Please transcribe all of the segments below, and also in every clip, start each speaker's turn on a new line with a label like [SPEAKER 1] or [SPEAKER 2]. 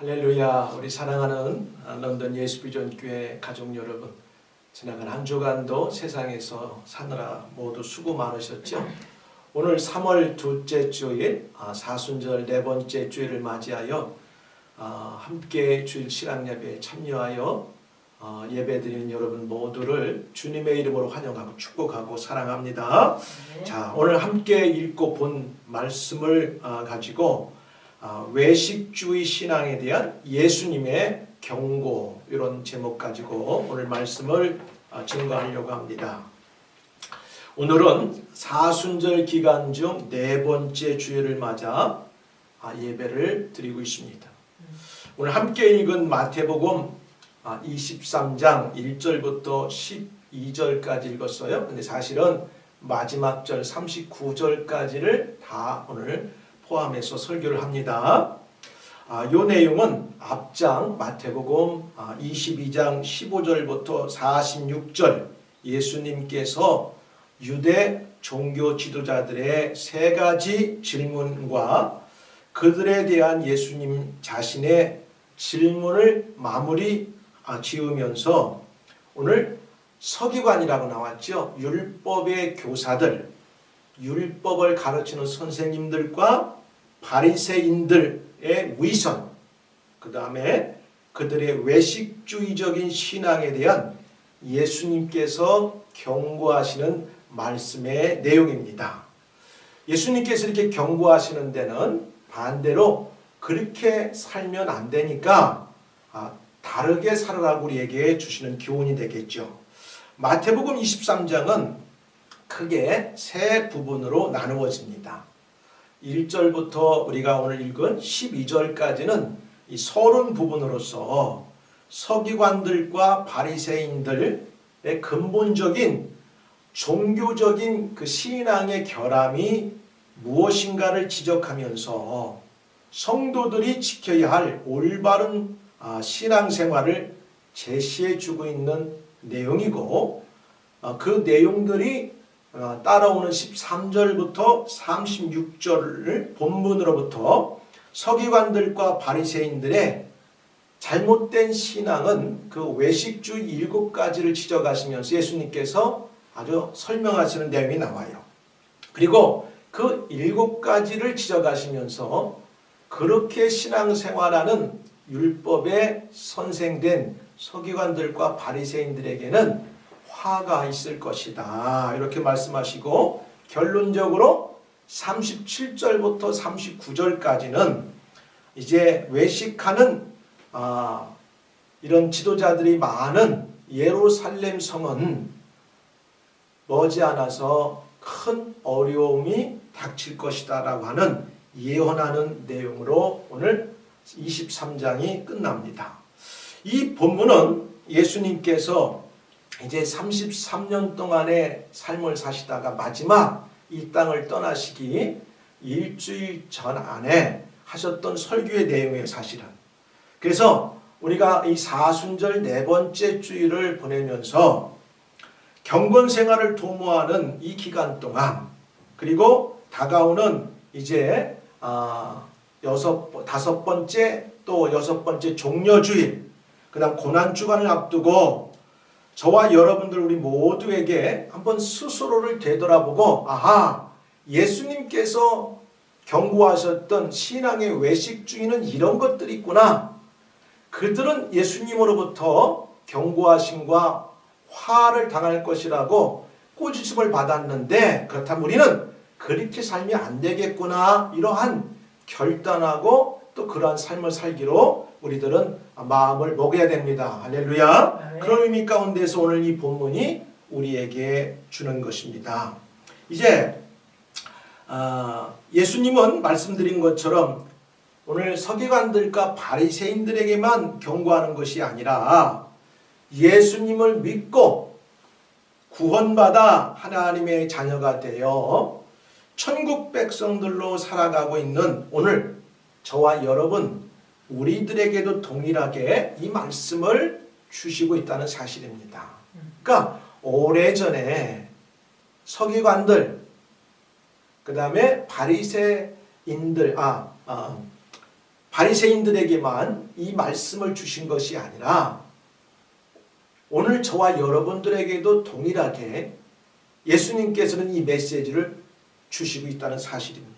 [SPEAKER 1] 할렐루야. 우리 사랑하는 런던 예수비전교회 가족 여러분, 지나간 한 주간도 세상에서 사느라 모두 수고 많으셨죠? 오늘 3월 둘째 주일 사순절 네 번째 주일을 맞이하여 함께 주일 신앙예배에 참여하여 예배드리는 여러분 모두를 주님의 이름으로 환영하고 축복하고 사랑합니다. 자, 오늘 함께 읽고 본 말씀을 가지고 외식주의 신앙에 대한 예수님의 경고, 이런 제목 가지고 오늘 말씀을 증거하려고 합니다. 오늘은 사순절 기간 중 네 번째 주일을 맞아 예배를 드리고 있습니다. 오늘 함께 읽은 마태복음 23장 1절부터 12절까지 읽었어요. 근데 사실은 마지막 절 39절까지를 다 오늘 포함해서 설교를 합니다. 이 내용은 앞장 마태복음 22장 15절부터 46절 예수님께서 유대 종교 지도자들의 세 가지 질문과 그들에 대한 예수님 자신의 질문을 마무리 지으면서 오늘 서기관이라고 나왔죠. 율법의 교사들, 율법을 가르치는 선생님들과 바리새인들의 위선, 그 다음에 그들의 외식주의적인 신앙에 대한 예수님께서 경고하시는 말씀의 내용입니다. 예수님께서 이렇게 경고하시는 데는 반대로 그렇게 살면 안 되니까 다르게 살아라고 우리에게 주시는 교훈이 되겠죠. 마태복음 23장은 크게 세 부분으로 나누어집니다. 1절부터 우리가 오늘 읽은 12절까지는 이 서론 부분으로서 서기관들과 바리새인들의 근본적인 종교적인 그 신앙의 결함이 무엇인가를 지적하면서 성도들이 지켜야 할 올바른 신앙생활을 제시해 주고 있는 내용이고, 그 내용들이 따라오는 13절부터 36절을 본문으로부터 서기관들과 바리새인들의 잘못된 신앙은 그 외식주의 7가지를 지적하시면서 예수님께서 아주 설명하시는 내용이 나와요. 그리고 그 7가지를 지적하시면서 그렇게 신앙생활하는 율법에 선생된 서기관들과 바리새인들에게는 화가 있을 것이다, 이렇게 말씀하시고 결론적으로 37절부터 39절까지는 이제 외식하는 이런 지도자들이 많은 예루살렘 성은 머지않아서 큰 어려움이 닥칠 것이다 라고 하는 예언하는 내용으로 오늘 23장이 끝납니다. 이 본문은 예수님께서 이제 33년 동안의 삶을 사시다가 마지막 이 땅을 떠나시기 일주일 전 안에 하셨던 설교의 내용이에요, 사실은. 그래서 우리가 이 사순절 네 번째 주일을 보내면서 경건 생활을 도모하는 이 기간 동안, 그리고 다가오는 이제 다섯 번째 또 여섯 번째 종려주일, 그 다음 고난주간을 앞두고 저와 여러분들 우리 모두에게 한번 스스로를 되돌아보고, 예수님께서 경고하셨던 신앙의 외식주의는 이런 것들이 있구나. 그들은 예수님으로부터 경고하심과 화를 당할 것이라고 꾸짖음을 받았는데, 그렇다면 우리는 그렇게 살면 안 되겠구나, 이러한 결단하고 또 그러한 삶을 살기로 우리들은 마음을 먹어야 됩니다. 할렐루야. 그런 의미 가운데서 오늘 이 본문이 우리에게 주는 것입니다. 이제 예수님은 말씀드린 것처럼 오늘 서기관들과 바리새인들에게만 경고하는 것이 아니라 예수님을 믿고 구원받아 하나님의 자녀가 되어 천국 백성들로 살아가고 있는 오늘 저와 여러분, 우리들에게도 동일하게 이 말씀을 주시고 있다는 사실입니다. 그러니까 오래전에 서기관들, 그 다음에 바리새인들, 바리새인들에게만 이 말씀을 주신 것이 아니라 오늘 저와 여러분들에게도 동일하게 예수님께서는 이 메시지를 주시고 있다는 사실입니다.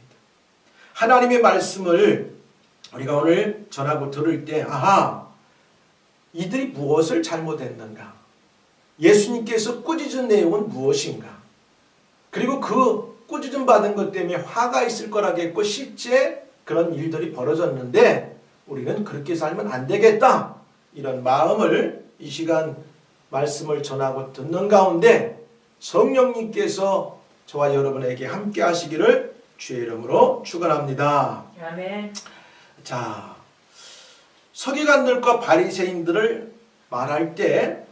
[SPEAKER 1] 하나님의 말씀을 우리가 오늘 전하고 들을 때 아하, 이들이 무엇을 잘못했는가? 예수님께서 꾸짖은 내용은 무엇인가? 그리고 그 꾸짖음 받은 것 때문에 화가 있을 거라겠고 실제 그런 일들이 벌어졌는데 우리는 그렇게 살면 안 되겠다. 이런 마음을 이 시간 말씀을 전하고 듣는 가운데 성령님께서 저와 여러분에게 함께 하시기를 주의 이름으로 축원합니다.
[SPEAKER 2] 아멘.
[SPEAKER 1] 자, 서기관들과 바리새인들을 말할 때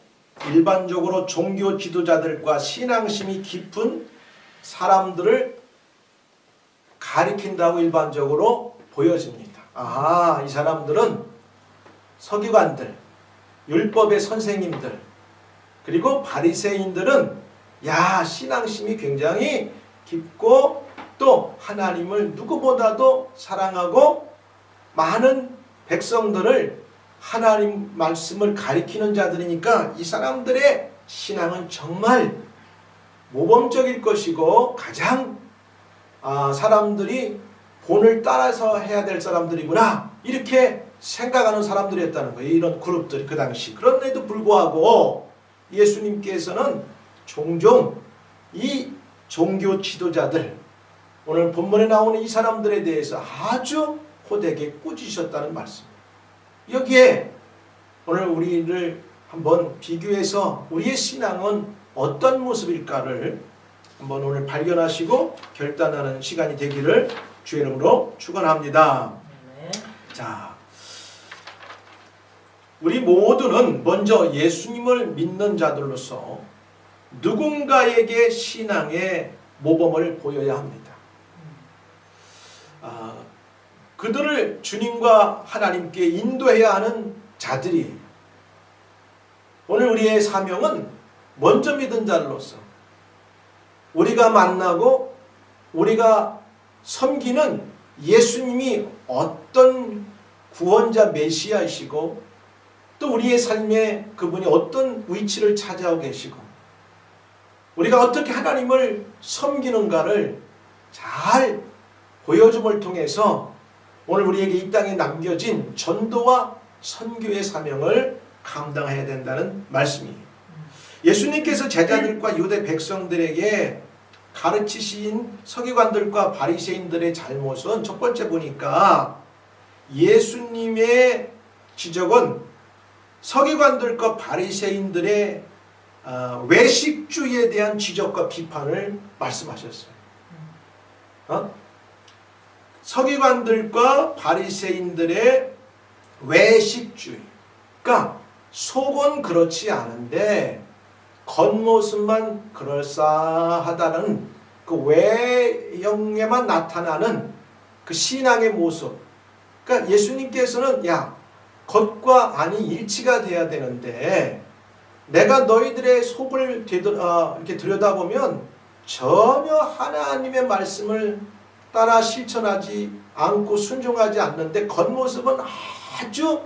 [SPEAKER 1] 일반적으로 종교 지도자들과 신앙심이 깊은 사람들을 가리킨다고 일반적으로 보여집니다. 아, 이 사람들은 서기관들, 율법의 선생님들, 그리고 바리새인들은 야, 신앙심이 굉장히 깊고 또 하나님을 누구보다도 사랑하고 많은 백성들을 하나님 말씀을 가리키는 자들이니까 이 사람들의 신앙은 정말 모범적일 것이고 가장 사람들이 본을 따라서 해야 될 사람들이구나 이렇게 생각하는 사람들이었다는 거예요. 이런 그룹들이 그 당시. 그런데도 불구하고 예수님께서는 종종 이 종교 지도자들, 오늘 본문에 나오는 이 사람들에 대해서 아주 호되게 꾸짖으셨다는 말씀입니다. 여기에 오늘 우리를 한번 비교해서 우리의 신앙은 어떤 모습일까를 한번 오늘 발견하시고 결단하는 시간이 되기를 주의 이름으로 축원합니다. 자, 우리 모두는 먼저 예수님을 믿는 자들로서 누군가에게 신앙의 모범을 보여야 합니다. 그들을 주님과 하나님께 인도해야 하는 자들이 오늘 우리의 사명은 먼저 믿은 자로서 우리가 만나고 우리가 섬기는 예수님이 어떤 구원자 메시아이시고 또 우리의 삶에 그분이 어떤 위치를 차지하고 계시고 우리가 어떻게 하나님을 섬기는가를 잘 보여줌을 통해서 오늘 우리에게 이 땅에 남겨진 전도와 선교의 사명을 감당해야 된다는 말씀이에요. 예수님께서 제자들과 유대 백성들에게 가르치신 서기관들과 바리새인들의 잘못은 첫 번째 보니까 예수님의 지적은 서기관들과 바리새인들의 외식주의에 대한 지적과 비판을 말씀하셨어요. 서기관들과 바리새인들의 외식주의. 그러니까 속은 그렇지 않은데 겉모습만 그럴싸하다는 그 외형에만 나타나는 그 신앙의 모습. 그러니까 예수님께서는 야, 겉과 안이 일치가 돼야 되는데 내가 너희들의 속을 이렇게 들여다보면 전혀 하나님의 말씀을 따라 실천하지 않고 순종하지 않는데 겉모습은 아주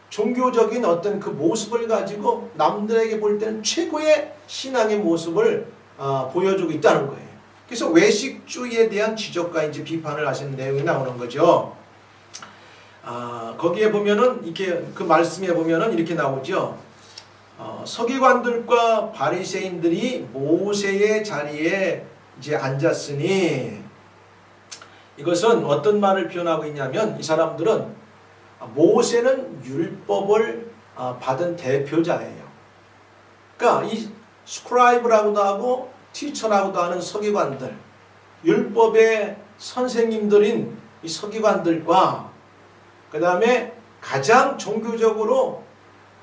[SPEAKER 1] 종교적인 어떤 그 모습을 가지고 남들에게 볼 때는 최고의 신앙의 모습을 보여주고 있다는 거예요. 그래서 외식주의에 대한 지적과 이제 비판을 하시는 내용이 나오는 거죠. 거기에 보면은 이렇게 그 말씀에 보면은 이렇게 나오죠. 서기관들과 바리새인들이 모세의 자리에 이제 앉았으니 이것은 어떤 말을 표현하고 있냐면 이 사람들은 모세는 율법을 받은 대표자예요. 그러니까 이 스크라이브라고도 하고 티처라고도 하는 서기관들, 율법의 선생님들인 이 서기관들과 그 다음에 가장 종교적으로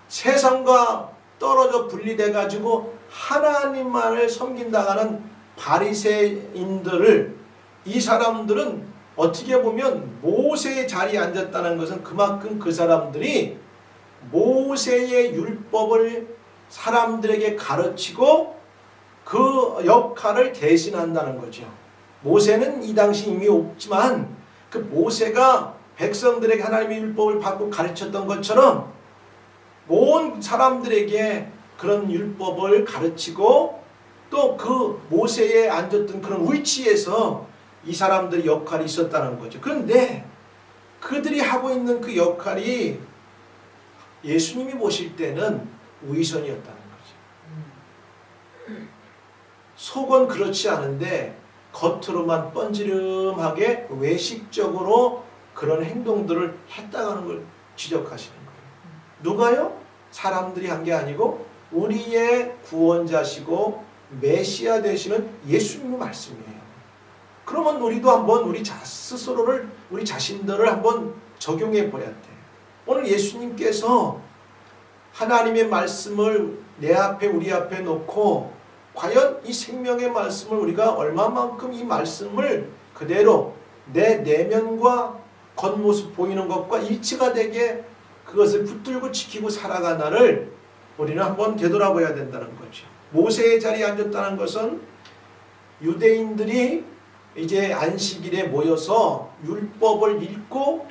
[SPEAKER 1] 세상과 떨어져 분리돼 가지고 하나님만을 섬긴다는 바리새인들을 이 사람들은 어떻게 보면 모세의 자리에 앉았다는 것은 그만큼 그 사람들이 모세의 율법을 사람들에게 가르치고 그 역할을 대신한다는 거죠. 모세는 이 당시 이미 없지만 그 모세가 백성들에게 하나님의 율법을 받고 가르쳤던 것처럼 온 사람들에게 그런 율법을 가르치고 또 그 모세에 앉았던 그런 위치에서 이 사람들의 역할이 있었다는 거죠. 그런데 그들이 하고 있는 그 역할이 예수님이 보실 때는 위선이었다는 거죠. 속은 그렇지 않은데 겉으로만 뻔지름하게 외식적으로 그런 행동들을 했다는 걸 지적하시는 거예요. 누가요? 사람들이 한 게 아니고 우리의 구원자시고 메시아 되시는 예수님의 말씀이에요. 그러면 우리도 한번 우리 스스로를, 우리 자신들을 한번 적용해 버려야 돼. 오늘 예수님께서 하나님의 말씀을 내 앞에, 우리 앞에 놓고 과연 이 생명의 말씀을 우리가 얼마만큼 이 말씀을 그대로 내 내면과 겉모습 보이는 것과 일치가 되게 그것을 붙들고 지키고 살아가나를 우리는 한번 되돌아봐야 된다는 거죠. 모세의 자리에 앉았다는 것은 유대인들이 이제 안식일에 모여서 율법을 읽고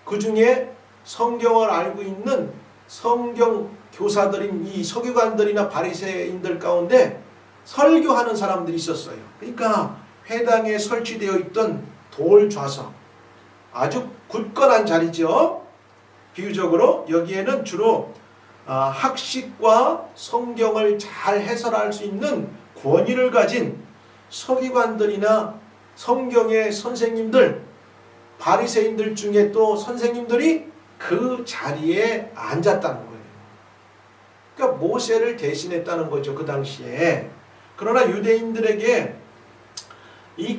[SPEAKER 1] 그 중에 성경을 알고 있는 성경 교사들인 이 서기관들이나 바리새인들 가운데 설교하는 사람들이 있었어요. 그러니까 회당에 설치되어 있던 돌 좌석, 아주 굳건한 자리죠. 비유적으로 여기에는 주로 학식과 성경을 잘 해설할 수 있는 권위를 가진 서기관들이나 성경의 선생님들, 바리새인들 중에 또 선생님들이 그 자리에 앉았다는 거예요. 그러니까 모세를 대신했다는 거죠, 그 당시에. 그러나 유대인들에게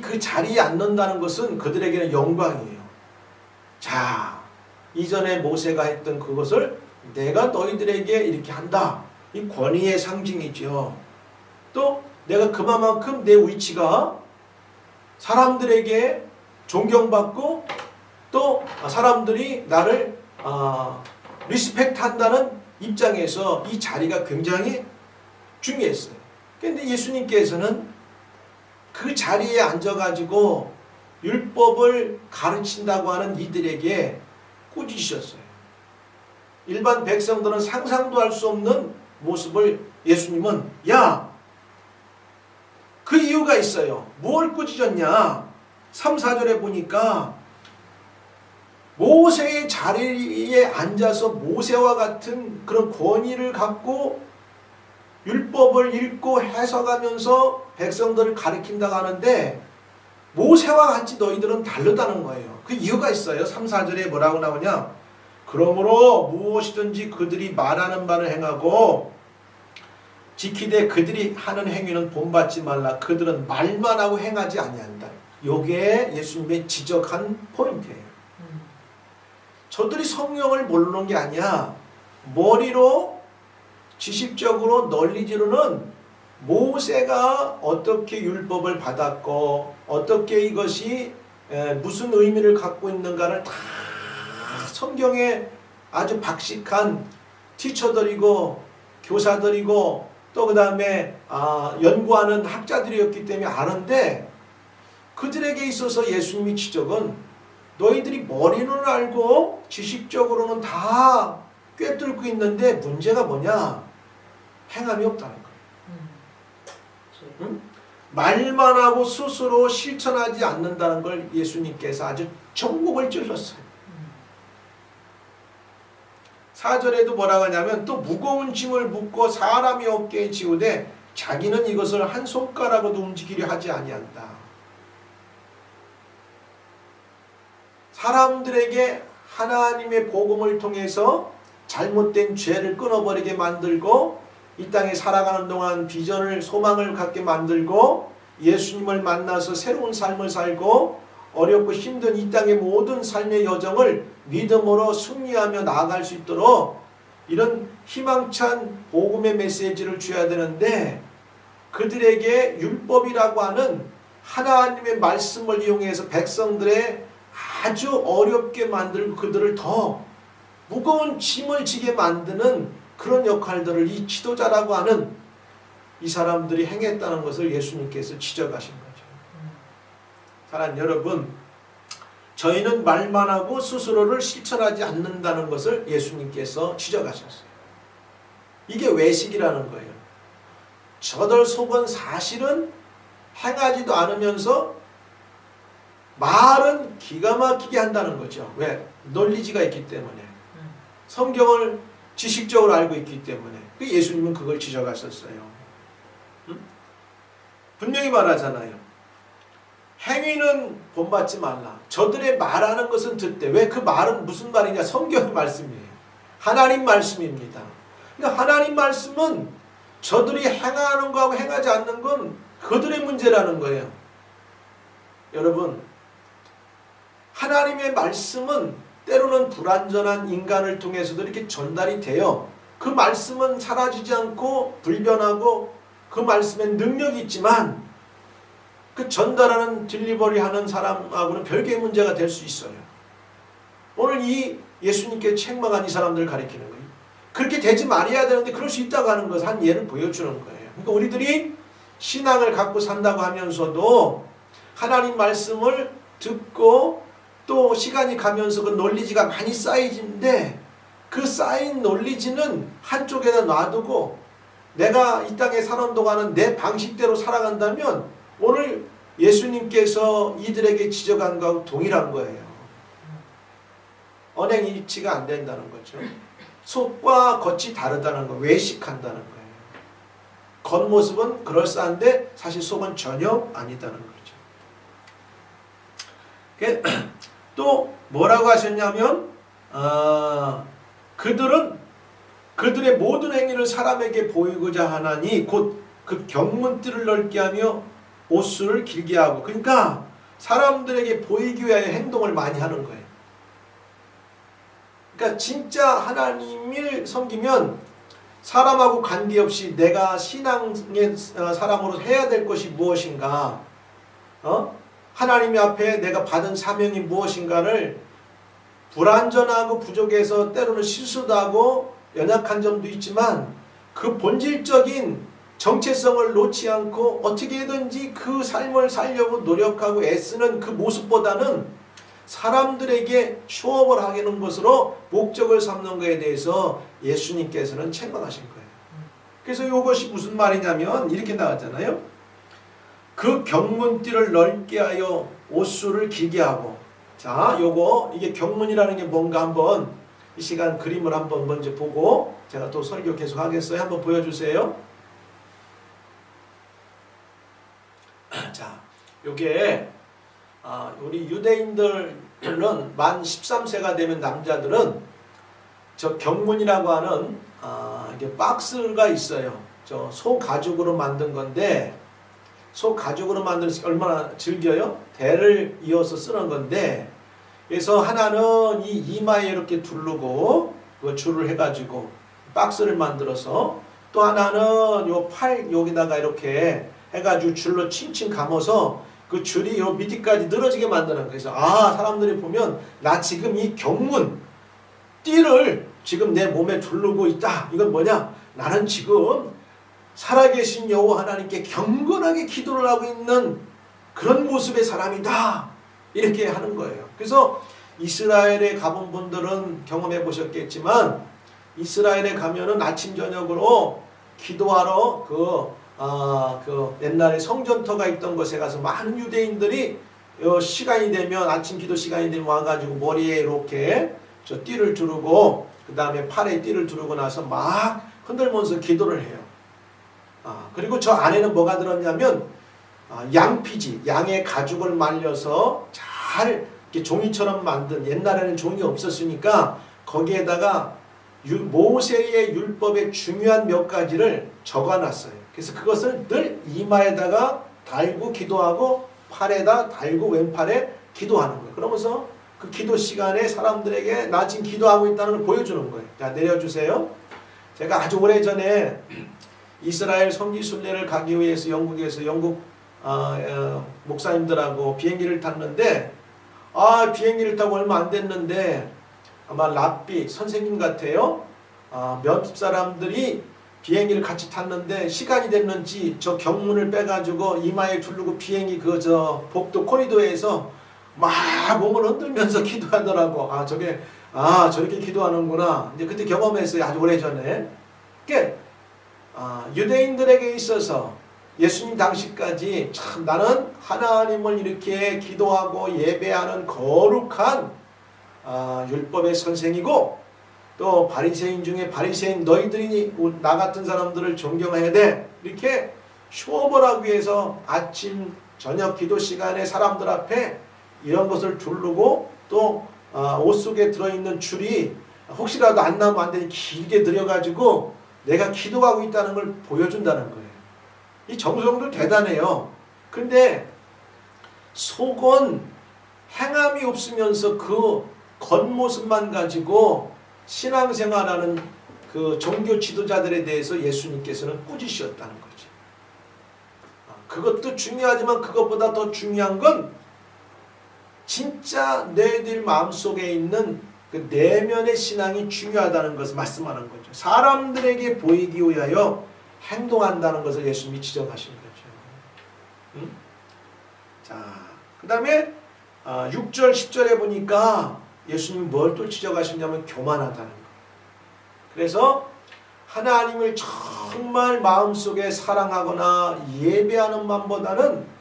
[SPEAKER 1] 그 자리에 앉는다는 것은 그들에게는 영광이에요. 자, 이전에 모세가 했던 그것을 내가 너희들에게 이렇게 한다. 이 권위의 상징이죠. 또 내가 그만큼 내 위치가 사람들에게 존경받고 또 사람들이 나를 리스펙트 한다는 입장에서 이 자리가 굉장히 중요했어요. 그런데 예수님께서는 그 자리에 앉아가지고 율법을 가르친다고 하는 이들에게 꾸짖으셨어요. 일반 백성들은 상상도 할 수 없는 모습을 예수님은 그 이유가 있어요. 뭘 꾸짖었냐? 3, 4절에 보니까 모세의 자리에 앉아서 모세와 같은 그런 권위를 갖고 율법을 읽고 해석하면서 백성들을 가르친다고 하는데 모세와 같이 너희들은 다르다는 거예요. 그 이유가 있어요. 3, 4절에 뭐라고 나오냐? 그러므로 무엇이든지 그들이 말하는 바를 행하고 지키되 그들이 하는 행위는 본받지 말라. 그들은 말만 하고 행하지 아니한다. 요게 예수님의 지적한 포인트예요. 저들이 성경을 모르는 게 아니야. 머리로 지식적으로 널리지로는 모세가 어떻게 율법을 받았고 어떻게 이것이 무슨 의미를 갖고 있는가를 다 성경에 아주 박식한 티처들이고 교사들이고 또 그 다음에 연구하는 학자들이었기 때문에 아는데 그들에게 있어서 예수님의 지적은 너희들이 머리는 알고 지식적으로는 다 꿰뚫고 있는데 문제가 뭐냐? 행함이 없다는 거예요. 응? 말만 하고 스스로 실천하지 않는다는 걸 예수님께서 아주 전곡을 찔렀어요. 4절에도 뭐라고 하냐면 또 무거운 짐을 묻고 사람이 어깨에 지우되 자기는 이것을 한 손가락으로도 움직이려 하지 아니한다. 사람들에게 하나님의 복음을 통해서 잘못된 죄를 끊어버리게 만들고 이 땅에 살아가는 동안 비전을 소망을 갖게 만들고 예수님을 만나서 새로운 삶을 살고 어렵고 힘든 이 땅의 모든 삶의 여정을 믿음으로 승리하며 나아갈 수 있도록 이런 희망찬 복음의 메시지를 줘야 되는데 그들에게 율법이라고 하는 하나님의 말씀을 이용해서 백성들의 아주 어렵게 만들고 그들을 더 무거운 짐을 지게 만드는 그런 역할들을 이 지도자라고 하는 이 사람들이 행했다는 것을 예수님께서 지적하신 거죠. 사랑하는 여러분, 저희는 말만 하고 스스로를 실천하지 않는다는 것을 예수님께서 지적하셨어요. 이게 외식이라는 거예요. 저들 속은 사실은 행하지도 않으면서 말은 기가 막히게 한다는 거죠. 왜? 논리지가 있기 때문에. 성경을 지식적으로 알고 있기 때문에. 예수님은 그걸 지적하셨어요. 분명히 말하잖아요. 행위는 본받지 말라. 저들의 말하는 것은 듣되. 왜? 그 말은 무슨 말이냐? 성경의 말씀이에요. 하나님 말씀입니다. 그러니까 하나님 말씀은 저들이 행하는 거하고 행하지 않는 건 그들의 문제라는 거예요. 여러분, 하나님의 말씀은 때로는 불완전한 인간을 통해서도 이렇게 전달이 돼요. 그 말씀은 사라지지 않고 불변하고 그 말씀에 능력이 있지만 그 전달하는 딜리버리 하는 사람하고는 별개의 문제가 될 수 있어요. 오늘 이 예수님께 책망한 이 사람들을 가리키는 거예요. 그렇게 되지 말아야 되는데 그럴 수 있다고 하는 것을 한 예를 보여주는 거예요. 그러니까 우리들이 신앙을 갖고 산다고 하면서도 하나님 말씀을 듣고 또 시간이 가면서 그 논리지가 많이 쌓이는데 그 쌓인 논리지는 한쪽에다 놔두고 내가 이 땅에 사는 동안은 내 방식대로 살아간다면 오늘 예수님께서 이들에게 지적한 것하고 동일한 거예요. 언행 일치가 안 된다는 거죠. 속과 겉이 다르다는 거, 외식한다는 거예요. 겉모습은 그럴싸한데 사실 속은 전혀 아니다는 거죠. 또 뭐라고 하셨냐면 그들은 그들의 모든 행위를 사람에게 보이고자 하나니 곧 그 경문띠를 넓게 하며 옷수를 길게 하고, 그러니까 사람들에게 보이기 위하여 행동을 많이 하는 거예요. 그러니까 진짜 하나님을 섬기면 사람하고 관계없이 내가 신앙의 사람으로 해야 될 것이 무엇인가, 하나님 앞에 내가 받은 사명이 무엇인가를 불완전하고 부족해서 때로는 실수도 하고 연약한 점도 있지만 그 본질적인 정체성을 놓지 않고 어떻게든지 그 삶을 살려고 노력하고 애쓰는 그 모습보다는 사람들에게 쇼업을 하는 것으로 목적을 삼는 것에 대해서 예수님께서는 책망하신 거예요. 그래서 이것이 무슨 말이냐면 이렇게 나왔잖아요. 그 경문띠를 넓게 하여 옷수를 길게 하고. 자, 이게 경문이라는 게 뭔가 한번 이 시간 그림을 한번 먼저 보고 제가 또 설교 계속 하겠어요. 한번 보여주세요. 자, 요게 우리 유대인들은 만 13세가 되면 남자들은 저 경문이라고 하는 이게 박스가 있어요. 저 소 가죽으로 만든 건데, 소 가죽으로 만든 얼마나 즐겨요? 대를 이어서 쓰는 건데, 그래서 하나는 이 이마에 이렇게 두르고 그 줄을 해가지고 박스를 만들어서, 또 하나는 요 팔 여기다가 이렇게 해가지고 줄로 칭칭 감아서 그 줄이 요 밑에까지 늘어지게 만드는 거예요. 그래서 사람들이 보면 나 지금 이 경문 띠를 지금 내 몸에 두르고 있다. 이건 뭐냐? 나는 지금 살아계신 여호와 하나님께 경건하게 기도를 하고 있는 그런 모습의 사람이다. 이렇게 하는 거예요. 그래서 이스라엘에 가본 분들은 경험해 보셨겠지만 이스라엘에 가면은 아침 저녁으로 기도하러 그 옛날에 성전터가 있던 곳에 가서 많은 유대인들이 시간이 되면 아침 기도 시간이 되면 와가지고 머리에 이렇게 저 띠를 두르고 그 다음에 팔에 띠를 두르고 나서 막 흔들면서 기도를 해요. 그리고 저 안에는 뭐가 들었냐면 양피지, 양의 가죽을 말려서 잘 이렇게 종이처럼 만든, 옛날에는 종이 없었으니까 거기에다가 모세의 율법의 중요한 몇 가지를 적어놨어요. 그래서 그것을 늘 이마에다가 달고 기도하고 팔에다 달고 왼팔에 기도하는 거예요. 그러면서 그 기도 시간에 사람들에게 나 지금 기도하고 있다는 걸 보여주는 거예요. 자, 내려주세요. 제가 아주 오래전에 이스라엘 성지순례를 가기 위해서 영국에서 영국 목사님들하고 비행기를 탔는데 비행기를 타고 얼마 안 됐는데 아마 랍비 선생님 같아요. 몇 사람들이 비행기를 같이 탔는데 시간이 됐는지 저 경문을 빼가지고 이마에 두르고 비행기 복도 코리도에서 막 몸을 흔들면서 기도하더라고. 저렇게 기도하는구나. 이제 그때 경험했어요. 아주 오래전에. 그게 유대인들에게 있어서 예수님 당시까지 참 나는 하나님을 이렇게 기도하고 예배하는 거룩한 율법의 선생이고, 또 바리새인 중에 바리새인 너희들이 나 같은 사람들을 존경해야 돼. 이렇게 쇼벌하기 위해서 아침 저녁 기도 시간에 사람들 앞에 이런 것을 두르고, 또 옷 속에 들어있는 줄이 혹시라도 안 나면 안 되니 길게 들여가지고 내가 기도하고 있다는 걸 보여준다는 거예요. 이 정성도 대단해요. 근데 속은 행함이 없으면서 그 겉모습만 가지고 신앙생활하는 그 종교 지도자들에 대해서 예수님께서는 꾸짖으셨다는 거죠. 그것도 중요하지만 그것보다 더 중요한 건 진짜 너희들 마음속에 있는 그 내면의 신앙이 중요하다는 것을 말씀하는 거죠. 사람들에게 보이기 위하여 행동한다는 것을 예수님이 지적하신 거죠. 자, 그 다음에 6절 10절에 보니까 예수님이 뭘 또 지적하시냐면 교만하다는 거예요. 그래서 하나님을 정말 마음속에 사랑하거나 예배하는 마음보다는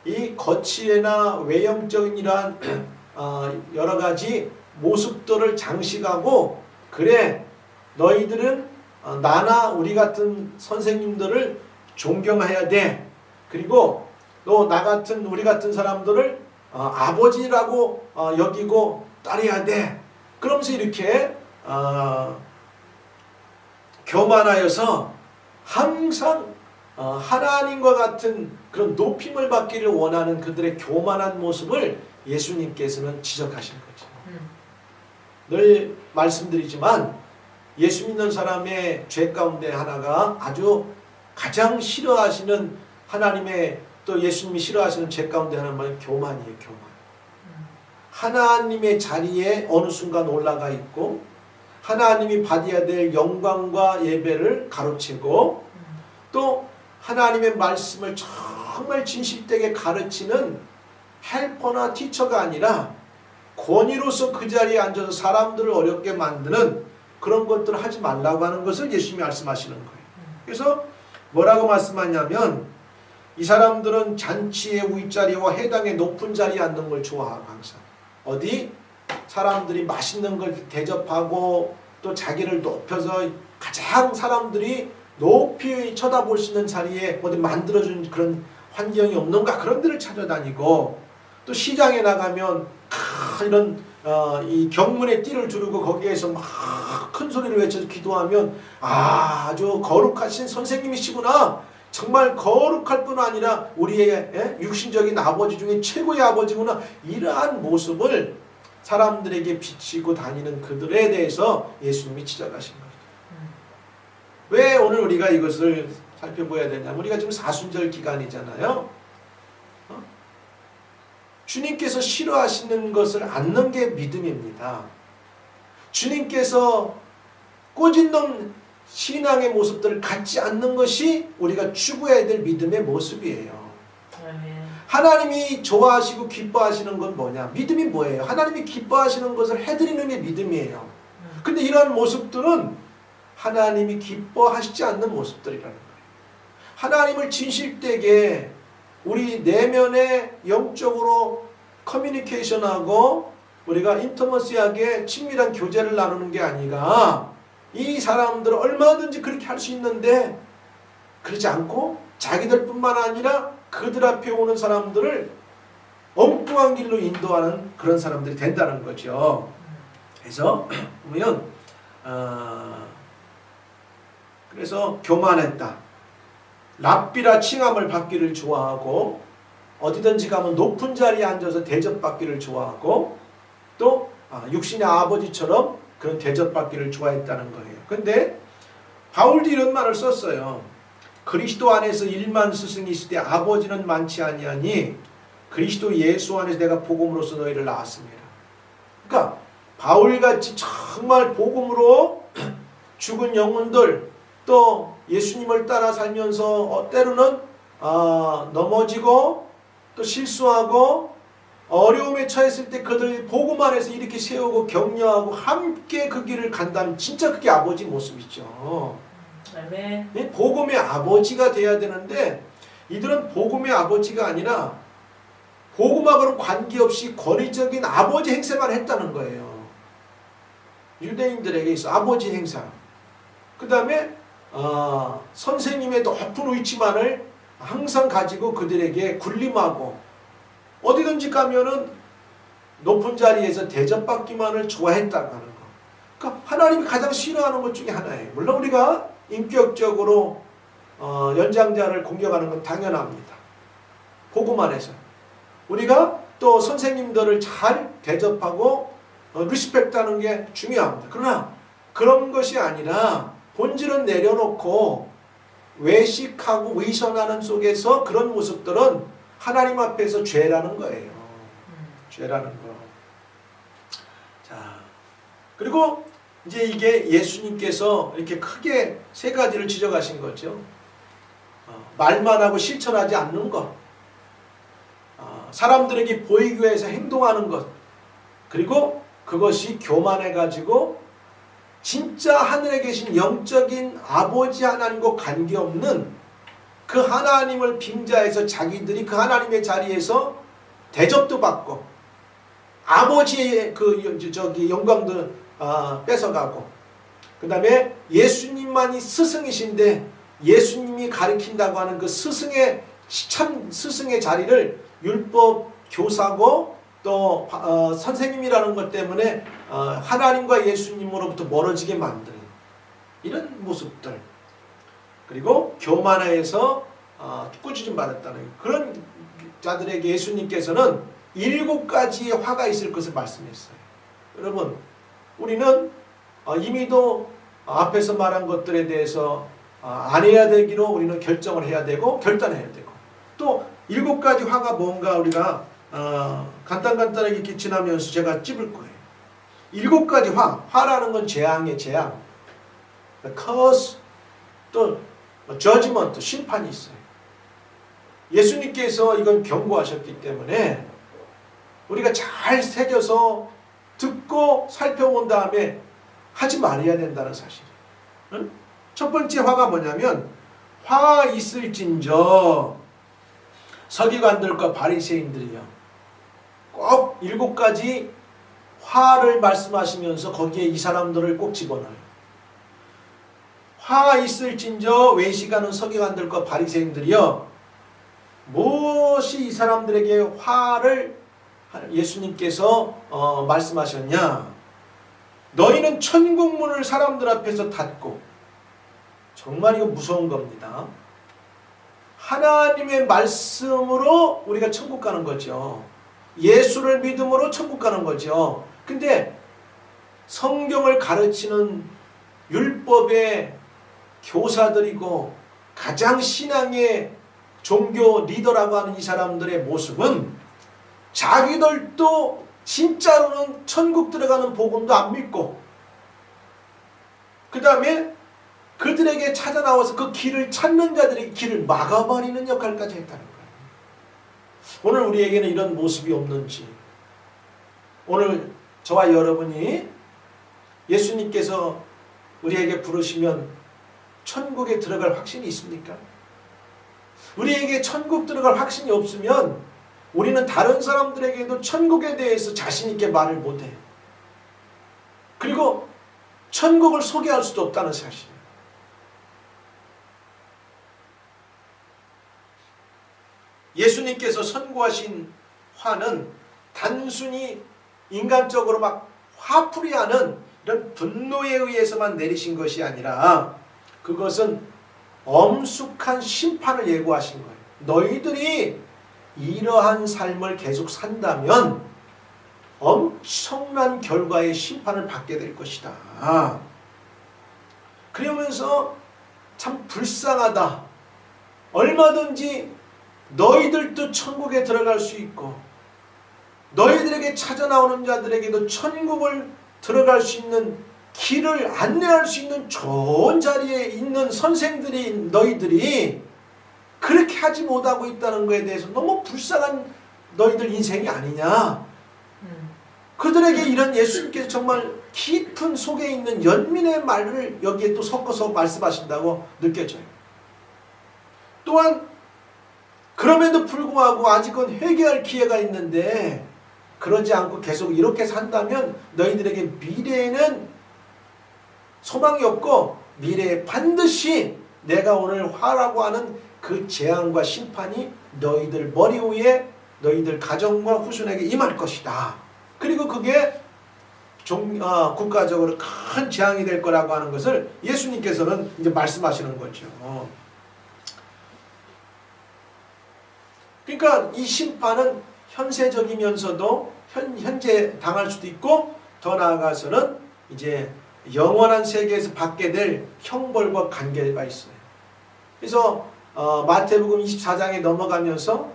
[SPEAKER 1] 이 거치나 외형적인 이러한 여러 가지 모습들을 장식하고, 그래 너희들은 나나 우리 같은 선생님들을 존경해야 돼. 그리고 또 나 같은 우리 같은 사람들을 아버지라고 여기고 따라야 돼. 그러면서 이렇게 교만하여서 항상 하나님과 같은 그런 높임을 받기를 원하는 그들의 교만한 모습을 예수님께서는 지적하신 거죠. 늘 말씀드리지만 예수 믿는 사람의 죄 가운데 하나가 아주 가장 싫어하시는, 하나님의 또 예수님이 싫어하시는 죄 가운데 하나는 교만이에요. 교만. 하나님의 자리에 어느 순간 올라가 있고 하나님이 받아야 될 영광과 예배를 가로채고, 또 하나님의 말씀을 정말 진실되게 가르치는 헬퍼나 티처가 아니라 권위로서 그 자리에 앉아서 사람들을 어렵게 만드는 그런 것들을 하지 말라고 하는 것을 예수님이 말씀하시는 거예요. 그래서 뭐라고 말씀하냐면 이 사람들은 잔치의 윗자리와 해당의 높은 자리에 앉는 걸 좋아하고, 항상 어디 사람들이 맛있는 걸 대접하고 또 자기를 높여서 가장 사람들이 높이 쳐다볼 수 있는 자리에 어디 만들어준 그런 환경이 없는가, 그런 데를 찾아다니고, 또 시장에 나가면 이런 이 경문의 띠를 두르고 거기에서 막 큰 소리를 외쳐서 기도하면 아주 거룩하신 선생님이시구나, 정말 거룩할 뿐 아니라 우리의 육신적인 아버지 중에 최고의 아버지구나, 이러한 모습을 사람들에게 비치고 다니는 그들에 대해서 예수님이 지적하신 거예요. 왜 오늘 우리가 이것을 살펴봐야 되냐면, 우리가 지금 사순절 기간이잖아요. 주님께서 싫어하시는 것을 않는 게 믿음입니다. 주님께서 꼬짓는 신앙의 모습들을 갖지 않는 것이 우리가 추구해야 될 믿음의 모습이에요. 하나님이 좋아하시고 기뻐하시는 건 뭐냐? 믿음이 뭐예요? 하나님이 기뻐하시는 것을 해드리는 게 믿음이에요. 근데 이러한 모습들은 하나님이 기뻐하시지 않는 모습들이라는 거예요. 하나님을 진실되게 우리 내면에 영적으로 커뮤니케이션하고 우리가 인터머시하게 친밀한 교제를 나누는 게 아니라, 이 사람들은 얼마든지 그렇게 할 수 있는데 그렇지 않고 자기들뿐만 아니라 그들 앞에 오는 사람들을 엉뚱한 길로 인도하는 그런 사람들이 된다는 거죠. 그래서 보면 그래서 교만했다. 랍비라 칭함을 받기를 좋아하고, 어디든지 가면 높은 자리에 앉아서 대접받기를 좋아하고, 또 육신의 아버지처럼 그런 대접받기를 좋아했다는 거예요. 근데 바울도 이런 말을 썼어요. 그리스도 안에서 1만 스승이 있을 때 아버지는 많지 아니하니 그리스도 예수 안에서 내가 복음으로서 너희를 낳았습니다. 그러니까 바울같이 정말 복음으로 죽은 영혼들, 또 예수님을 따라 살면서 때로는 넘어지고 또 실수하고 어려움에 처했을 때 그들 복음 안에서 이렇게 세우고 격려하고 함께 그 길을 간다면 진짜 그게 아버지 모습이죠.
[SPEAKER 2] 아멘.
[SPEAKER 1] 복음의 아버지가 돼야 되는데 이들은 복음의 아버지가 아니라 복음하고는 관계없이 권위적인 아버지 행세만 했다는 거예요. 유대인들에게 있어 아버지 행사. 그 다음에 선생님의 높은 위치만을 항상 가지고 그들에게 군림하고 어디든지 가면은 높은 자리에서 대접받기만을 좋아했다는 거. 그러니까 하나님이 가장 싫어하는 것 중에 하나예요. 물론 우리가 인격적으로 연장자를 공격하는 건 당연합니다. 복음 안에서. 우리가 또 선생님들을 잘 대접하고 리스펙트하는 게 중요합니다. 그러나 그런 것이 아니라 본질은 내려놓고 외식하고 위선하는 속에서 그런 모습들은 하나님 앞에서 죄라는 거예요. 죄라는 거. 자, 그리고 이제 이게 예수님께서 이렇게 크게 세 가지를 지적하신 거죠. 말만 하고 실천하지 않는 것. 사람들에게 보이기 위해서 행동하는 것. 그리고 그것이 교만해가지고 진짜 하늘에 계신 영적인 아버지 하나님과 관계없는 그 하나님을 빙자해서 자기들이 그 하나님의 자리에서 대접도 받고 아버지의 그 영광도 뺏어가고 그 다음에 예수님만이 스승이신데 예수님이 가르친다고 하는 그 스승의 참 스승의 자리를 율법 교사고 또 선생님이라는 것 때문에 하나님과 예수님으로부터 멀어지게 만드는 이런 모습들. 그리고 교만해서 꾸짖음 받았다는 그런 자들에게 예수님께서는 7가지의 화가 있을 것을 말씀했어요. 여러분 우리는 이미도 앞에서 말한 것들에 대해서 안 해야 되기로 우리는 결정을 해야 되고 결단해야 되고 또 7가지 화가 뭔가 우리가 간단하게 이렇게 지나면서 제가 찝을 거예요. 7가지 화라는 건 재앙의 재앙, curse, 또 judgment, 심판이 있어요. 예수님께서 이건 경고하셨기 때문에 우리가 잘 새겨서 듣고 살펴본 다음에 하지 말아야 된다는 사실이에요. 응? 첫 번째 화가 뭐냐면 화 있을진저 서기관들과 바리새인들이요. 꼭 7가지 화를 말씀하시면서 거기에 이 사람들을 꼭 집어넣어요. 화 있을진저 외식하는 서기관들과 바리새인들이요. 무엇이 이 사람들에게 화를 예수님께서 말씀하셨냐? 너희는 천국문을 사람들 앞에서 닫고 정말 이거 무서운 겁니다. 하나님의 말씀으로 우리가 천국 가는 거죠. 예수를 믿음으로 천국 가는 거죠. 근데 성경을 가르치는 율법의 교사들이고 가장 신앙의 종교 리더라고 하는 이 사람들의 모습은 자기들도 진짜로는 천국 들어가는 복음도 안 믿고 그 다음에 그들에게 찾아 나와서 그 길을 찾는 자들에게 길을 막아버리는 역할까지 했다는 거예요. 오늘 우리에게는 이런 모습이 없는지, 오늘 저와 여러분이 예수님께서 우리에게 부르시면 천국에 들어갈 확신이 있습니까? 우리에게 천국 들어갈 확신이 없으면 우리는 다른 사람들에게도 천국에 대해서 자신 있게 말을 못해요. 그리고 천국을 소개할 수도 없다는 사실. 예수님께서 선고하신 화는 단순히 인간적으로 막 화풀이하는 이런 분노에 의해서만 내리신 것이 아니라 그것은 엄숙한 심판을 예고하신 거예요. 너희들이 이러한 삶을 계속 산다면 엄청난 결과의 심판을 받게 될 것이다. 그러면서 참 불쌍하다. 얼마든지 너희들도 천국에 들어갈 수 있고 너희들에게 찾아 나오는 자들에게도 천국을 들어갈 수 있는 길을 안내할 수 있는 좋은 자리에 있는 선생들이 너희들이 그렇게 하지 못하고 있다는 것에 대해서 너무 불쌍한 너희들 인생이 아니냐. 그들에게 이런 예수님께서 정말 깊은 속에 있는 연민의 말을 여기에 또 섞어서 말씀하신다고 느껴져요. 또한 그럼에도 불구하고 아직은 회개할 기회가 있는데 그러지 않고 계속 이렇게 산다면 너희들에게 미래에는 소망이 없고 미래에 반드시 내가 오늘 화라고 하는 그 재앙과 심판이 너희들 머리 위에 너희들 가정과 후손에게 임할 것이다. 그리고 그게 국가적으로 큰 재앙이 될 거라고 하는 것을 예수님께서는 이제 말씀하시는 거죠. 그러니까 이 심판은 현세적이면서도 현재 당할 수도 있고 더 나아가서는 이제 영원한 세계에서 받게 될 형벌과 관계가 있어요. 그래서 마태복음 24장에 넘어가면서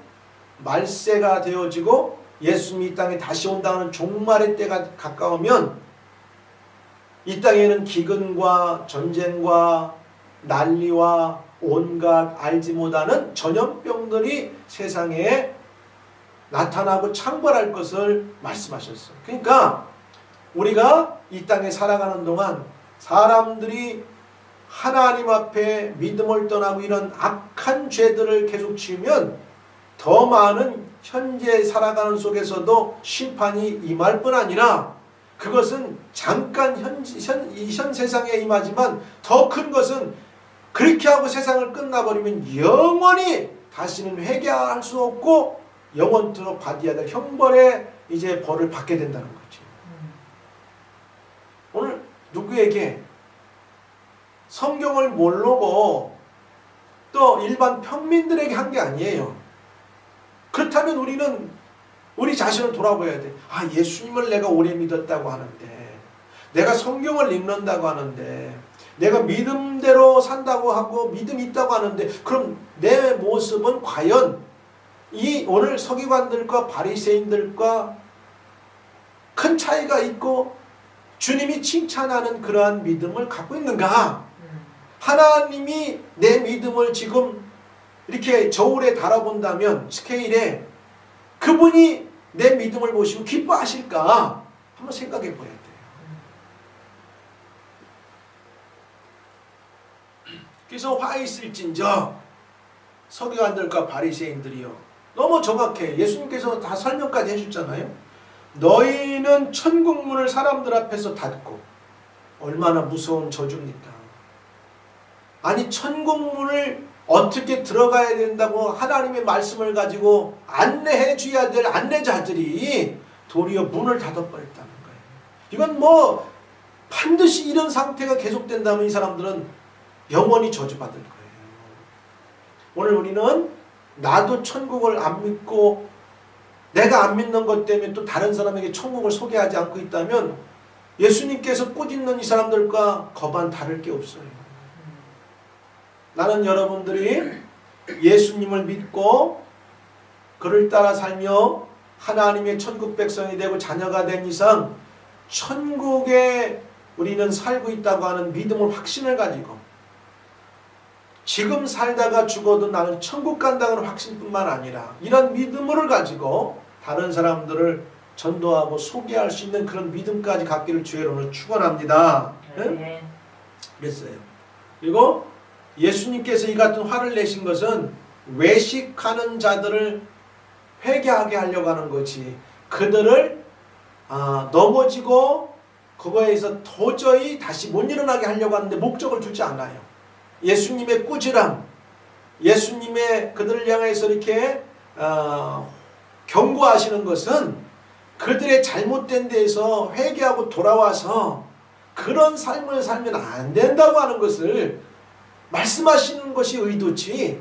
[SPEAKER 1] 말세가 되어지고 예수님이 이 땅에 다시 온다는 종말의 때가 가까우면 이 땅에는 기근과 전쟁과 난리와 온갖 알지 못하는 전염병들이 세상에 나타나고 창궐할 것을 말씀하셨어요. 그러니까 우리가 이 땅에 살아가는 동안 사람들이 하나님 앞에 믿음을 떠나고 이런 악한 죄들을 계속 지으면 더 많은 현재 살아가는 속에서도 심판이 임할 뿐 아니라 그것은 잠깐 현 세상에 임하지만 더 큰 것은 그렇게 하고 세상을 끝나버리면 영원히 다시는 회개할 수 없고 영원토록 받아야 될 형벌의 이제 벌을 받게 된다는 거죠. 오늘 누구에게 성경을 모르고 또 일반 평민들에게 한 게 아니에요. 그렇다면 우리는 우리 자신을 돌아봐야 돼. 아, 예수님을 내가 오래 믿었다고 하는데, 내가 성경을 읽는다고 하는데, 내가 믿음대로 산다고 하고 믿음이 있다고 하는데, 그럼 내 모습은 과연 이 오늘 서기관들과 바리새인들과 큰 차이가 있고 주님이 칭찬하는 그러한 믿음을 갖고 있는가? 하나님이 내 믿음을 지금 이렇게 저울에 달아본다면 스케일에 그분이 내 믿음을 보시고 기뻐하실까? 한번 생각해 봐야 돼요. 그래서 화 있을진저 서기관들과 바리새인들이요. 너무 정확해. 예수님께서 다 설명까지 해주잖아요. 너희는 천국문을 사람들 앞에서 닫고 얼마나 무서운 저주입니까? 아니 천국문을 어떻게 들어가야 된다고 하나님의 말씀을 가지고 안내해 줘야 될 안내자들이 도리어 문을 닫아버렸다는 거예요. 이건 뭐 반드시 이런 상태가 계속된다면 이 사람들은 영원히 저주받을 거예요. 오늘 우리는 나도 천국을 안 믿고 내가 안 믿는 것 때문에 또 다른 사람에게 천국을 소개하지 않고 있다면 예수님께서 꾸짖는 이 사람들과 거반 다를 게 없어요. 나는 여러분들이 예수님을 믿고 그를 따라 살며 하나님의 천국 백성이 되고 자녀가 된 이상 천국에 우리는 살고 있다고 하는 믿음을 확신을 가지고 지금 살다가 죽어도 나는 천국 간다는 확신뿐만 아니라 이런 믿음을 가지고 다른 사람들을 전도하고 소개할 수 있는 그런 믿음까지 갖기를 주의 이름으로 축원합니다. 네? 그랬어요. 그리고 예수님께서 이 같은 화를 내신 것은 외식하는 자들을 회개하게 하려고 하는 거지 그들을 넘어지고 그거에서 도저히 다시 못 일어나게 하려고 하는데 목적을 두지 않아요. 예수님의 꾸지람, 예수님의 그들을 향해서 이렇게 경고하시는 것은 그들의 잘못된 데에서 회개하고 돌아와서 그런 삶을 살면 안 된다고 하는 것을 말씀하시는 것이 의도지.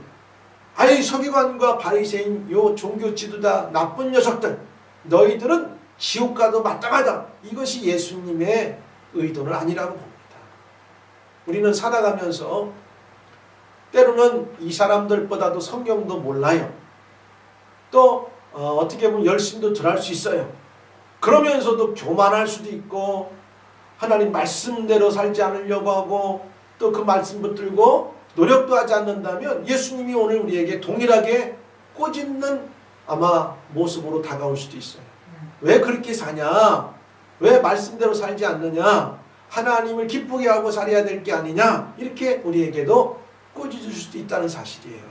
[SPEAKER 1] 아이 서기관과 바리새인 요 종교 지도자 나쁜 녀석들 너희들은 지옥 가도 마땅하다. 이것이 예수님의 의도는 아니라고 봅니다. 우리는 살아가면서 때로는 이 사람들보다도 성경도 몰라요. 또 어떻게 보면 열심도 덜할 수 있어요. 그러면서도 교만할 수도 있고 하나님 말씀대로 살지 않으려고 하고 또 그 말씀 붙들고 노력도 하지 않는다면 예수님이 오늘 우리에게 동일하게 꼬집는 아마 모습으로 다가올 수도 있어요. 왜 그렇게 사냐? 왜 말씀대로 살지 않느냐? 하나님을 기쁘게 하고 살아야 될 게 아니냐? 이렇게 우리에게도 꾸짖을 수도 있다는 사실이에요.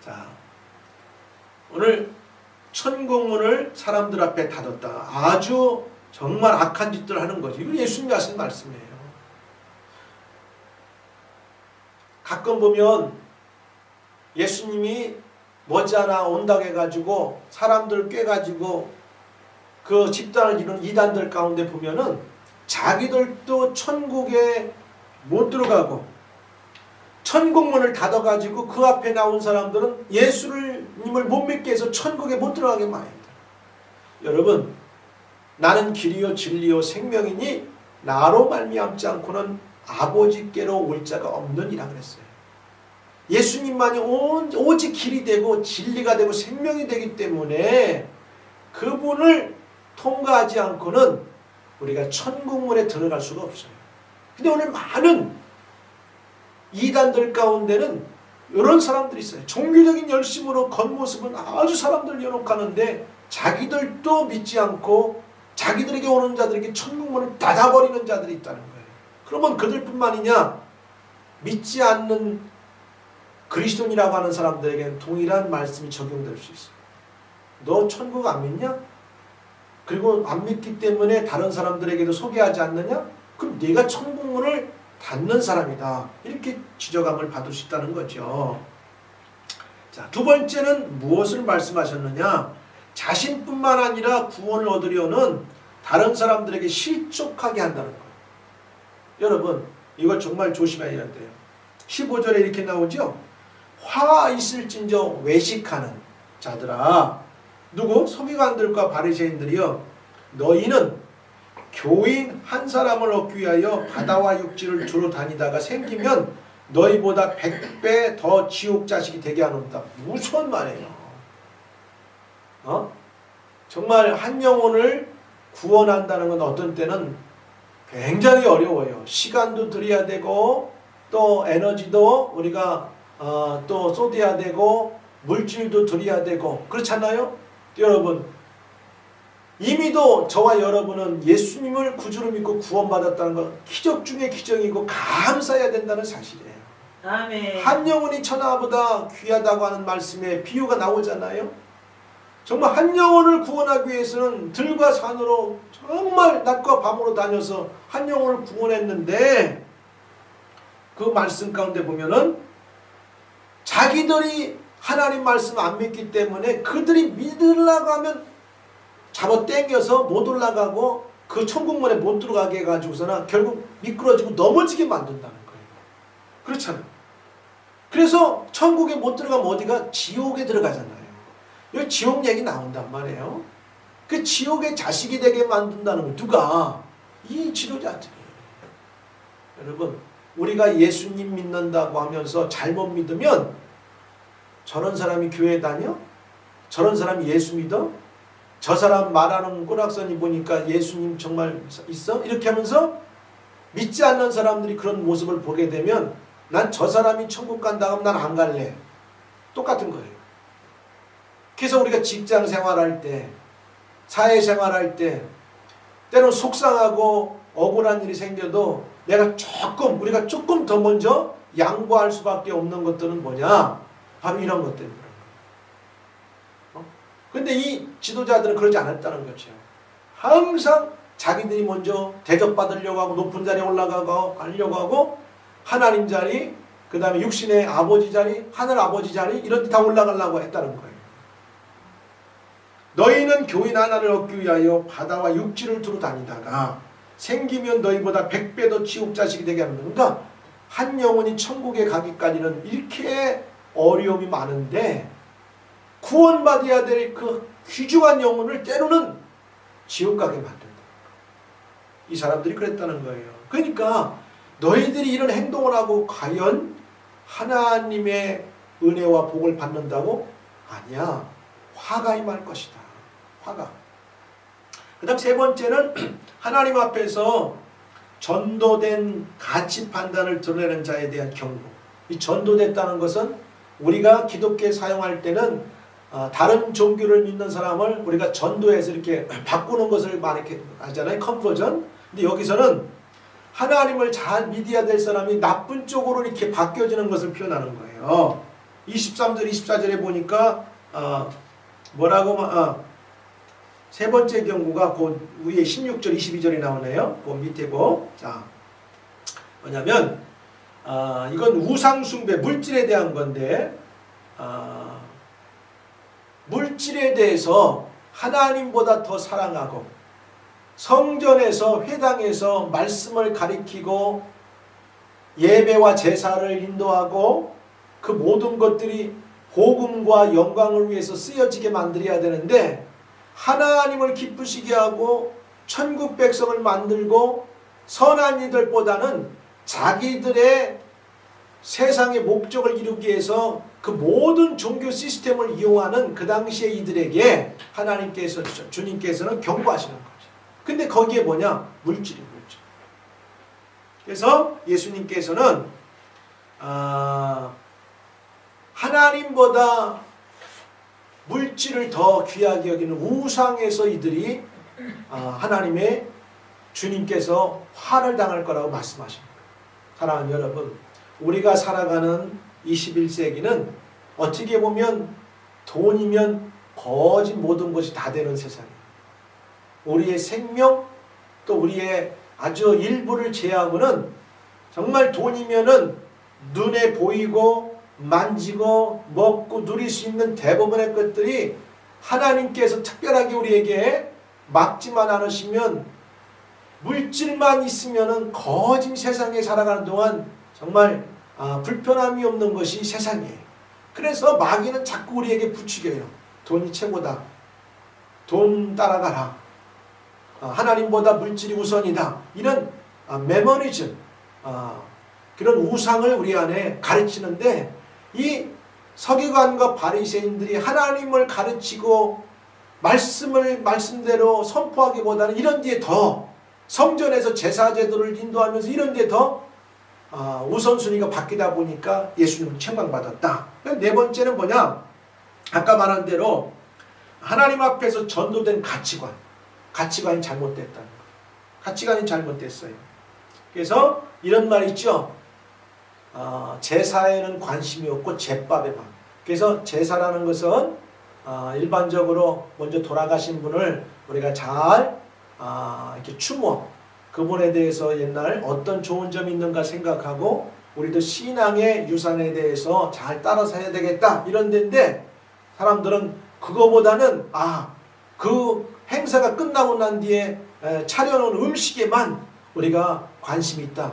[SPEAKER 1] 자, 오늘 천국문을 사람들 앞에 닫았다. 아주 정말 악한 짓들을 하는 거지. 이거 예수님이 하신 말씀이에요. 가끔 보면 예수님이 머지않아 온다고 해가지고 사람들 꿰가지고 그 집단을 이루는 이단들 가운데 보면은 자기들도 천국에 못 들어가고 천국문을 닫아가지고 그 앞에 나온 사람들은 예수님을 못 믿게 해서 천국에 못 들어가게 말입니다. 여러분, 나는 길이요 진리요 생명이니 나로 말미암지 않고는 아버지께로 올 자가 없느니라 그랬어요. 예수님만이 오직 길이 되고 진리가 되고 생명이 되기 때문에 그분을 통과하지 않고는 우리가 천국문에 들어갈 수가 없어요. 근데 오늘 많은 이단들 가운데는 이런 사람들이 있어요. 종교적인 열심으로 겉모습은 아주 사람들 연옥하는데 자기들도 믿지 않고 자기들에게 오는 자들에게 천국문을 닫아버리는 자들이 있다는 거예요. 그러면 그들뿐만이냐? 믿지 않는 그리스도인이라고 하는 사람들에게는 동일한 말씀이 적용될 수 있어요. 너 천국 안 믿냐? 그리고 안 믿기 때문에 다른 사람들에게도 소개하지 않느냐? 그럼 네가 천국문을 닫는 사람이다. 이렇게 지적함을 받을 수 있다는 거죠. 자, 두 번째는 무엇을 말씀하셨느냐? 자신뿐만 아니라 구원을 얻으려는 다른 사람들에게 실족하게 한다는 거예요. 여러분, 이걸 정말 조심해야 돼요. 15절에 이렇게 나오죠? 화 있을진저 외식하는 자들아. 누구? 서기관들과 바리새인들이요. 너희는 교인 한 사람을 얻기 위하여 바다와 육지를 두루 다니다가 생기면 너희보다 100배 더 지옥 자식이 되게 하는다. 무서운 말이에요. 정말 한 영혼을 구원한다는 건 어떤 때는 굉장히 어려워요. 시간도 들여야 되고 또 에너지도 우리가 또 쏟아야 되고 물질도 들여야 되고 그렇잖아요. 여러분, 이미도 저와 여러분은 예수님을 구주로 믿고 구원받았다는 건 기적 중에 기적이고 감사해야 된다는 사실이에요.
[SPEAKER 2] 아멘.
[SPEAKER 1] 한 영혼이 천하보다 귀하다고 하는 말씀에 비유가 나오잖아요. 정말 한 영혼을 구원하기 위해서는 들과 산으로 정말 낮과 밤으로 다녀서 한 영혼을 구원했는데 그 말씀 가운데 보면은 자기들이 하나님 말씀 안 믿기 때문에 그들이 믿으려고 하면 잡아 당겨서 못 올라가고 그 천국문에 못 들어가게 해가지고서는 결국 미끄러지고 넘어지게 만든다는 거예요. 그렇잖아요. 그래서 천국에 못 들어가면 어디가? 지옥에 들어가잖아요. 여기 지옥 얘기 나온단 말이에요. 그 지옥의 자식이 되게 만든다는 거 누가? 이 지도자들이에요. 여러분, 우리가 예수님 믿는다고 하면서 잘못 믿으면 저런 사람이 교회 다녀? 저런 사람이 예수 믿어? 저 사람 말하는 꼬락서니 보니까 예수님 정말 있어? 이렇게 하면서 믿지 않는 사람들이 그런 모습을 보게 되면 난 저 사람이 천국 간다 하면 난 안 갈래. 똑같은 거예요. 그래서 우리가 직장 생활할 때, 사회생활할 때 때로는 속상하고 억울한 일이 생겨도 우리가 조금 더 먼저 양보할 수밖에 없는 것들은 뭐냐? 바로 이런 것들입니다. 근데 이 지도자들은 그러지 않았다는 거죠. 항상 자기들이 먼저 대접받으려고 하고 높은 자리에 올라가고 하려고 하고 하나님 자리, 그 다음에 육신의 아버지 자리, 하늘 아버지 자리 이런 데 다 올라가려고 했다는 거예요. 너희는 교인 하나를 얻기 위하여 바다와 육지를 두루 다니다가 생기면 너희보다 100배 더 지옥 자식이 되게 하는 거니까 그러니까 한 영혼이 천국에 가기까지는 이렇게 어려움이 많은데 구원받아야 될 그 귀중한 영혼을 때로는 지옥 가게 만든다. 이 사람들이 그랬다는 거예요. 그러니까 너희들이 이런 행동을 하고 과연 하나님의 은혜와 복을 받는다고? 아니야. 화가 임할 것이다. 화가. 그 다음 세 번째는 하나님 앞에서 전도된 가치 판단을 드러내는 자에 대한 경고. 이 전도됐다는 것은 우리가 기독교에 사용할 때는 다른 종교를 믿는 사람을 우리가 전도해서 이렇게 바꾸는 것을 많이 하잖아요. 컨버전. 근데 여기서는 하나님을 잘 믿어야 될 사람이 나쁜 쪽으로 이렇게 바뀌어지는 것을 표현하는 거예요. 23절, 24절에 보니까 뭐라고 세 번째 경고가 그 위에 16절, 22절에 나오네요. 그 밑에 자, 뭐냐면 이건 우상숭배, 물질에 대한 건데 물질에 대해서 하나님보다 더 사랑하고 성전에서 회당에서 말씀을 가리키고 예배와 제사를 인도하고 그 모든 것들이 복음과 영광을 위해서 쓰여지게 만들어야 되는데 하나님을 기쁘시게 하고 천국 백성을 만들고 선한 이들보다는 자기들의 세상의 목적을 이루기 위해서 그 모든 종교 시스템을 이용하는 그 당시의 이들에게 하나님께서, 주님께서는 경고하시는 거죠. 근데 거기에 뭐냐? 물질. 그래서 예수님께서는 하나님보다 물질을 더 귀하게 여기는 우상에서 이들이 하나님의 주님께서 화를 당할 거라고 말씀하십니다. 사랑하는 여러분, 우리가 살아가는 21세기는 어떻게 보면 돈이면 거짓 모든 것이 다 되는 세상이에요. 우리의 생명 또 우리의 아주 일부를 제하고는 정말 돈이면은 눈에 보이고 만지고 먹고 누릴 수 있는 대부분의 것들이 하나님께서 특별하게 우리에게 막지만 않으시면 물질만 있으면은 거진 세상에 살아가는 동안 정말 불편함이 없는 것이 세상이에요. 그래서 마귀는 자꾸 우리에게 부추겨요. 돈이 최고다. 돈 따라가라. 하나님보다 물질이 우선이다. 이런 메모리즘, 그런 우상을 우리 안에 가르치는데 이 서기관과 바리새인들이 하나님을 가르치고 말씀대로 선포하기보다는 이런 데에 더 성전에서 제사제도를 인도하면서 이런 데에 더 우선순위가 바뀌다 보니까 예수님을 책망받았다. 네 번째는 뭐냐? 아까 말한 대로 하나님 앞에서 전도된 가치관이 잘못됐다는 거예요. 가치관이 잘못됐어요. 그래서 이런 말 있죠. 제사에는 관심이 없고 제밥에만. 그래서 제사라는 것은 일반적으로 먼저 돌아가신 분을 우리가 잘 이렇게 추모, 그분에 대해서 옛날 어떤 좋은 점이 있는가 생각하고 우리도 신앙의 유산에 대해서 잘 따라서 해야 되겠다 이런 데인데 사람들은 그거보다는 그 행사가 끝나고 난 뒤에 차려놓은 음식에만 우리가 관심이 있다.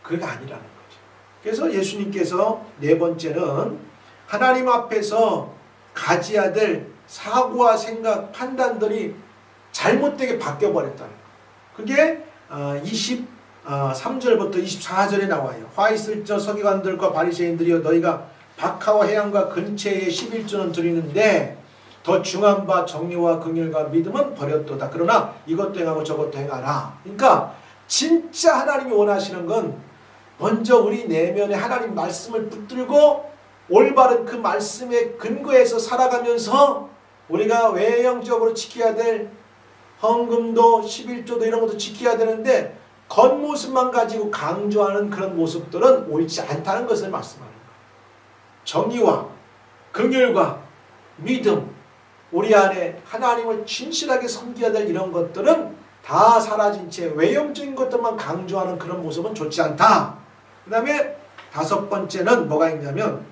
[SPEAKER 1] 그게 아니라는 거죠. 그래서 예수님께서 네 번째는 하나님 앞에서 가져야 될 사고와 생각, 판단들이 잘못되게 바뀌어버렸다는 거예요. 그게 23절부터 24절에 나와요. 화 있을 저 서기관들과 바리새인들이여 너희가 박하와 해양과 근처에 11조는 드리는데 더 중한 바 정의와 긍휼과 믿음은 버렸도다. 그러나 이것도 행하고 저것도 행하라. 그러니까 진짜 하나님이 원하시는 건 먼저 우리 내면에 하나님 말씀을 붙들고 올바른 그 말씀에 근거해서 살아가면서 우리가 외형적으로 지켜야 될 헌금도 11조도 이런 것도 지켜야 되는데 겉모습만 가지고 강조하는 그런 모습들은 옳지 않다는 것을 말씀하는 거예요. 정의와 긍휼과 믿음, 우리 안에 하나님을 진실하게 섬겨야 될 이런 것들은 다 사라진 채 외형적인 것들만 강조하는 그런 모습은 좋지 않다. 그 다음에 다섯 번째는 뭐가 있냐면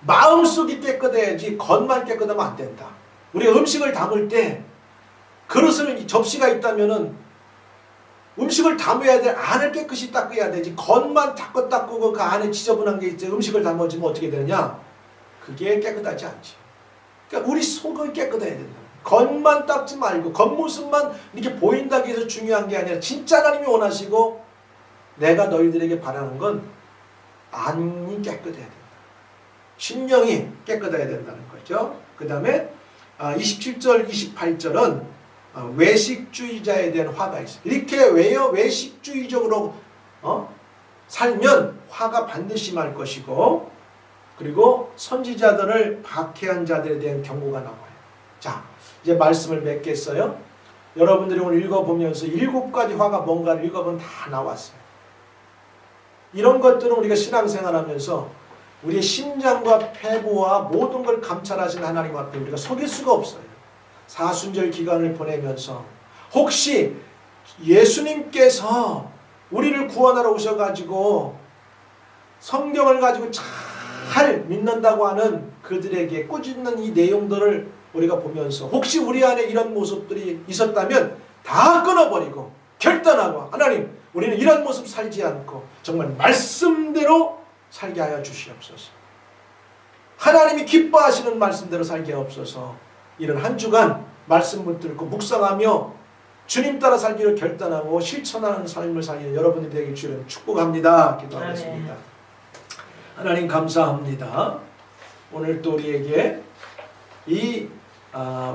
[SPEAKER 1] 마음속이 깨끗해야지 겉만 깨끗하면 안 된다. 우리가 음식을 담을 때 그릇을 접시가 있다면은 음식을 담아야 될 안을 깨끗이 닦아야 되지 겉만 자꾸 닦고 그 안에 지저분한 게 있지 음식을 담아주면 어떻게 되느냐? 그게 깨끗하지 않지. 그러니까 우리 속은 깨끗해야 된다. 겉만 닦지 말고 겉모습만 이렇게 보인다고 해서 중요한 게 아니라 진짜 하나님이 원하시고 내가 너희들에게 바라는 건 안이 깨끗해야 된다. 심령이 깨끗해야 된다는 거죠. 그 다음에 27절, 28절은 외식주의자에 대한 화가 있어요. 이렇게 외식주의적으로 살면 화가 반드시 말 것이고 그리고 선지자들을 박해한 자들에 대한 경고가 나와요. 자, 이제 말씀을 맺겠어요. 여러분들이 오늘 읽어보면서 7가지 화가 뭔가를 읽어보면 다 나왔어요. 이런 것들은 우리가 신앙생활하면서 우리의 심장과 폐부와 모든 걸 감찰하시는 하나님 앞에 우리가 속일 수가 없어요. 사순절 기간을 보내면서 혹시 예수님께서 우리를 구원하러 오셔가지고 성경을 가지고 잘 믿는다고 하는 그들에게 꾸짖는 이 내용들을 우리가 보면서 혹시 우리 안에 이런 모습들이 있었다면 다 끊어버리고 결단하고 하나님, 우리는 이런 모습 살지 않고 정말 말씀대로 살게 하여 주시옵소서. 하나님이 기뻐하시는 말씀대로 살게 하옵소서. 이런 한 주간 말씀 붙들고 묵상하며 주님 따라 살기를 결단하고 실천하는 삶을 살기를 여러분들이 되길 주를 축복합니다. 기도하겠습니다. 하나님 감사합니다. 오늘 또 우리에게 이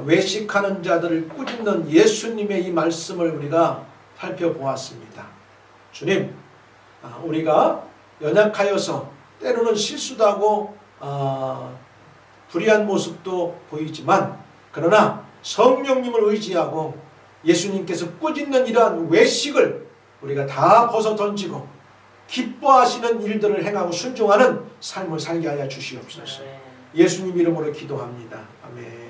[SPEAKER 1] 외식하는 자들을 꾸짖는 예수님의 이 말씀을 우리가 살펴보았습니다. 주님, 우리가 연약하여서 때로는 실수도 하고 불의한 모습도 보이지만 그러나 성령님을 의지하고 예수님께서 꾸짖는 이러한 외식을 우리가 다 벗어 던지고 기뻐하시는 일들을 행하고 순종하는 삶을 살게 하여 주시옵소서. 예수님 이름으로 기도합니다. 아멘.